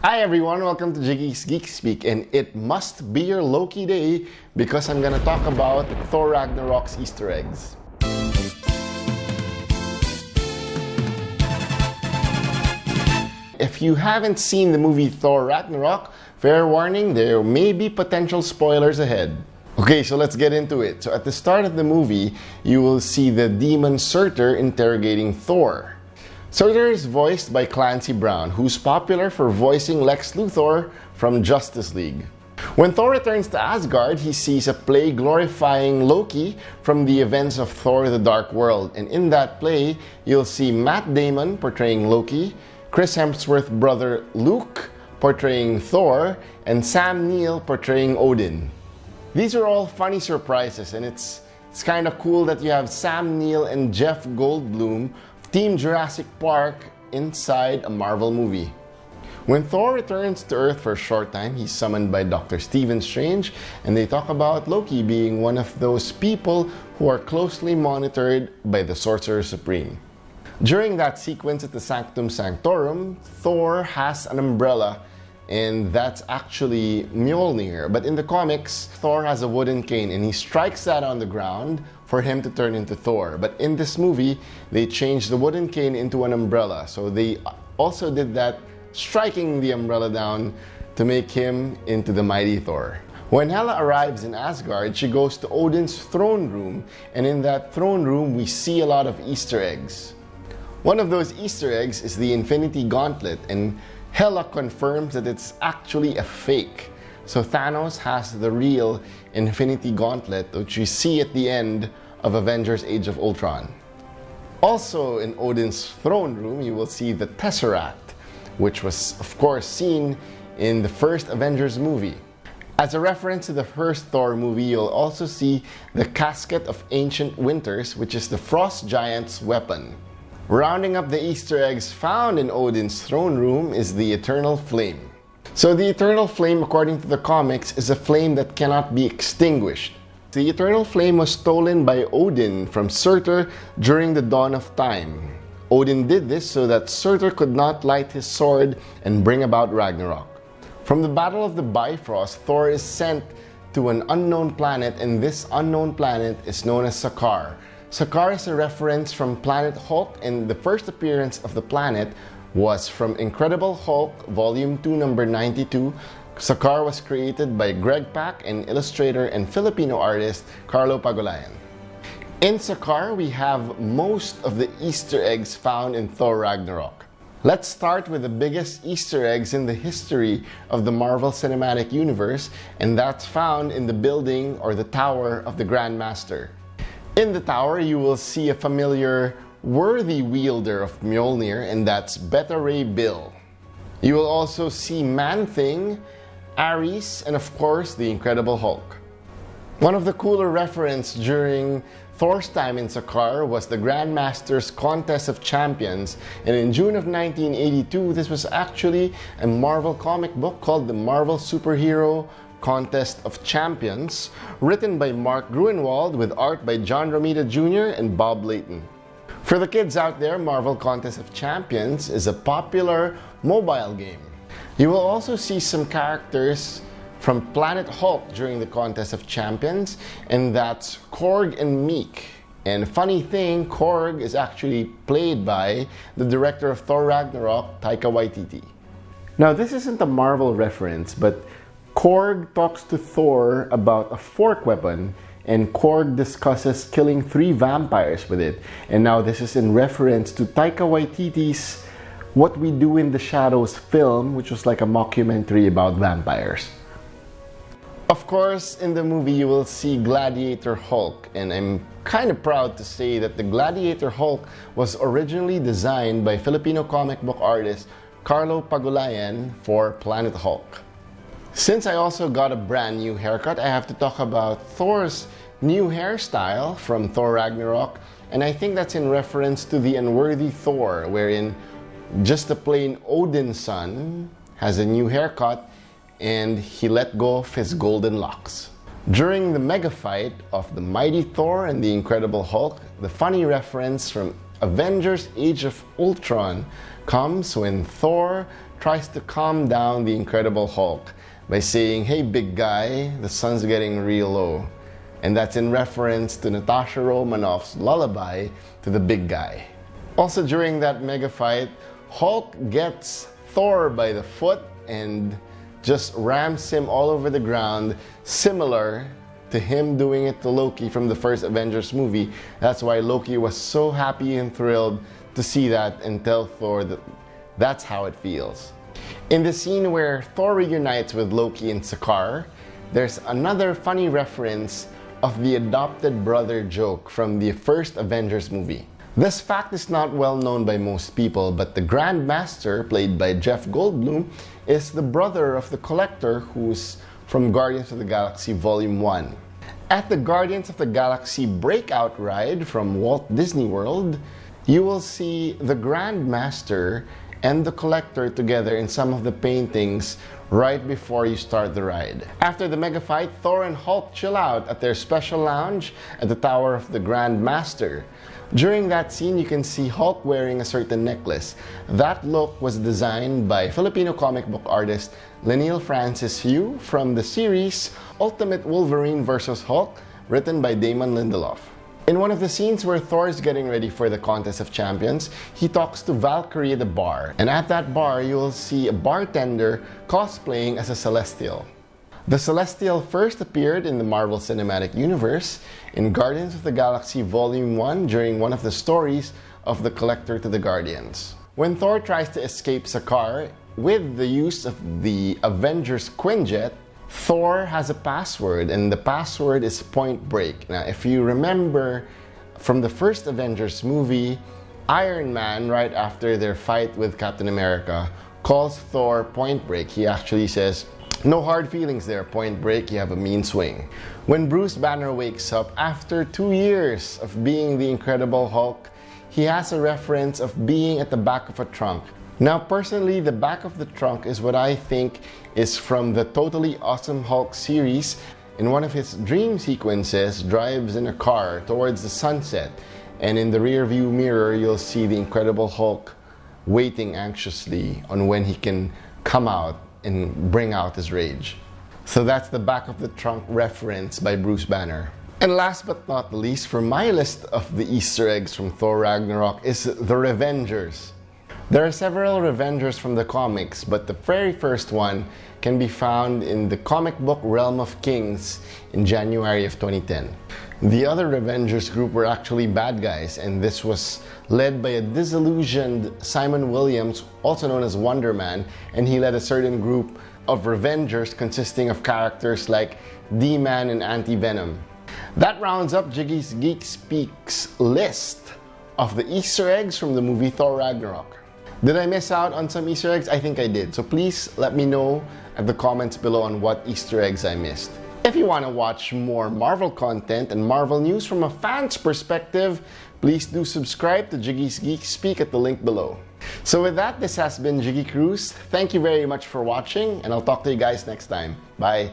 Hi everyone, welcome to Jiggy's Geek Speak, and it must be your Loki day because I'm gonna talk about Thor Ragnarok's Easter eggs. If you haven't seen the movie Thor Ragnarok, fair warning, there may be potential spoilers ahead. Okay, so let's get into it. So at the start of the movie, you will see the demon Surtur interrogating Thor. Surtur is voiced by Clancy Brown, who's popular for voicing Lex Luthor from Justice League. When Thor returns to Asgard, he sees a play glorifying Loki from the events of Thor: The Dark World. And in that play, you'll see Matt Damon portraying Loki, Chris Hemsworth's brother Luke portraying Thor, and Sam Neill portraying Odin. These are all funny surprises, and it's kind of cool that you have Sam Neill and Jeff Goldblum Team Jurassic Park inside a Marvel movie. When Thor returns to Earth for a short time, he's summoned by Dr. Stephen Strange, and they talk about Loki being one of those people who are closely monitored by the Sorcerer Supreme. During that sequence at the Sanctum Sanctorum, Thor has an umbrella, and that's actually Mjolnir. But in the comics, Thor has a wooden cane, and he strikes that on the ground for him to turn into Thor. But in this movie, they changed the wooden cane into an umbrella. So they also did that, striking the umbrella down to make him into the mighty Thor. When Hela arrives in Asgard, she goes to Odin's throne room, and in that throne room, we see a lot of Easter eggs. One of those Easter eggs is the Infinity Gauntlet, and Hela confirms that it's actually a fake. So Thanos has the real Infinity Gauntlet, which you see at the end of Avengers Age of Ultron. Also in Odin's throne room, you will see the Tesseract, which was of course seen in the first Avengers movie. As a reference to the first Thor movie, you'll also see the Casket of Ancient Winters, which is the Frost Giant's weapon. Rounding up the Easter eggs found in Odin's throne room is the Eternal Flame. So the Eternal Flame, according to the comics, is a flame that cannot be extinguished. The Eternal Flame was stolen by Odin from Surtur during the dawn of time. Odin did this so that Surtur could not light his sword and bring about Ragnarok. From the Battle of the Bifrost, Thor is sent to an unknown planet, and this unknown planet is known as Sakaar. Sakaar is a reference from Planet Hulk, and the first appearance of the planet was from Incredible Hulk Volume 2, number 92. Sakaar was created by Greg Pak and illustrator and Filipino artist Carlo Pagulayan. In Sakaar, we have most of the Easter eggs found in Thor Ragnarok. Let's start with the biggest Easter eggs in the history of the Marvel Cinematic Universe, and that's found in the building or the Tower of the Grand Master. In the tower, you will see a familiar worthy wielder of Mjolnir, and that's Beta Ray Bill. You will also see Man-Thing, Ares, and of course the Incredible Hulk. One of the cooler references during Thor's time in Sakaar was the Grandmaster's Contest of Champions, and in June of 1982, this was actually a Marvel comic book called the Marvel Superhero Contest of Champions, written by Mark Gruenwald with art by John Romita Jr. and Bob Layton. For the kids out there, Marvel Contest of Champions is a popular mobile game. You will also see some characters from Planet Hulk during the Contest of Champions, and that's Korg and Meek. And funny thing, Korg is actually played by the director of Thor Ragnarok, Taika Waititi. Now, this isn't a Marvel reference, but Korg talks to Thor about a fork weapon, and Korg discusses killing 3 vampires with it. And now this is in reference to Taika Waititi's What We Do in the Shadows film, which was like a mockumentary about vampires. Of course, in the movie you will see Gladiator Hulk, and I'm kind of proud to say that the Gladiator Hulk was originally designed by Filipino comic book artist Carlo Pagulayan for Planet Hulk. Since I also got a brand new haircut, I have to talk about Thor's new hairstyle from Thor Ragnarok, and I think that's in reference to the unworthy Thor, wherein just a plain Odin's son has a new haircut and he let go of his golden locks. During the mega fight of the mighty Thor and the Incredible Hulk, the funny reference from Avengers Age of Ultron comes when Thor tries to calm down the Incredible Hulk by saying, "Hey big guy, the sun's getting real low." And that's in reference to Natasha Romanoff's lullaby to the big guy. Also during that mega fight, Hulk gets Thor by the foot and just rams him all over the ground, similar to him doing it to Loki from the first Avengers movie. That's why Loki was so happy and thrilled to see that and tell Thor that that's how it feels. In the scene where Thor reunites with Loki and Sakaar, there's another funny reference of the adopted brother joke from the first Avengers movie. This fact is not well known by most people, but the Grand Master, played by Jeff Goldblum, is the brother of the Collector, who's from Guardians of the Galaxy Volume 1. At the Guardians of the Galaxy Breakout ride from Walt Disney World, you will see the Grand Master and the Collector together in some of the paintings right before you start the ride. After the mega fight, Thor and Hulk chill out at their special lounge at the Tower of the Grand Master. During that scene, you can see Hulk wearing a certain necklace. That look was designed by Filipino comic book artist Lenil Francis Yu from the series Ultimate Wolverine vs. Hulk, written by Damon Lindelof. In one of the scenes where Thor is getting ready for the Contest of Champions, he talks to Valkyrie at a bar. And at that bar, you will see a bartender cosplaying as a Celestial. The Celestial first appeared in the Marvel Cinematic Universe in Guardians of the Galaxy Volume 1 during one of the stories of the Collector to the Guardians. When Thor tries to escape Sakaar with the use of the Avengers Quinjet, Thor has a password, and the password is Point Break. Now, if you remember from the first Avengers movie, Iron Man, right after their fight with Captain America, calls Thor Point Break. He actually says, "No hard feelings there, Point Break, you have a mean swing." When Bruce Banner wakes up after 2 years of being the Incredible Hulk, he has a reference of being at the back of a trunk. Now, personally, the back of the trunk is what I think is from the Totally Awesome Hulk series. In one of his dream sequences, drives in a car towards the sunset, and in the rear view mirror, you'll see the Incredible Hulk waiting anxiously on when he can come out and bring out his rage. So that's the back of the trunk reference by Bruce Banner. And last but not least, for my list of the Easter eggs from Thor Ragnarok is the Revengers. There are several Revengers from the comics, but the very first one can be found in the comic book Realm of Kings in January of 2010. The other Revengers group were actually bad guys, and this was led by a disillusioned Simon Williams, also known as Wonder Man, and he led a certain group of Revengers consisting of characters like D-Man and Anti-Venom. That rounds up Jiggy's Geek Speaks list of the Easter eggs from the movie Thor Ragnarok. Did I miss out on some Easter eggs? I think I did. So please let me know at the comments below on what Easter eggs I missed. If you want to watch more Marvel content and Marvel news from a fan's perspective, please do subscribe to Jiggy's Geek Speak at the link below. So with that, this has been Jiggy Cruz. Thank you very much for watching, and I'll talk to you guys next time. Bye!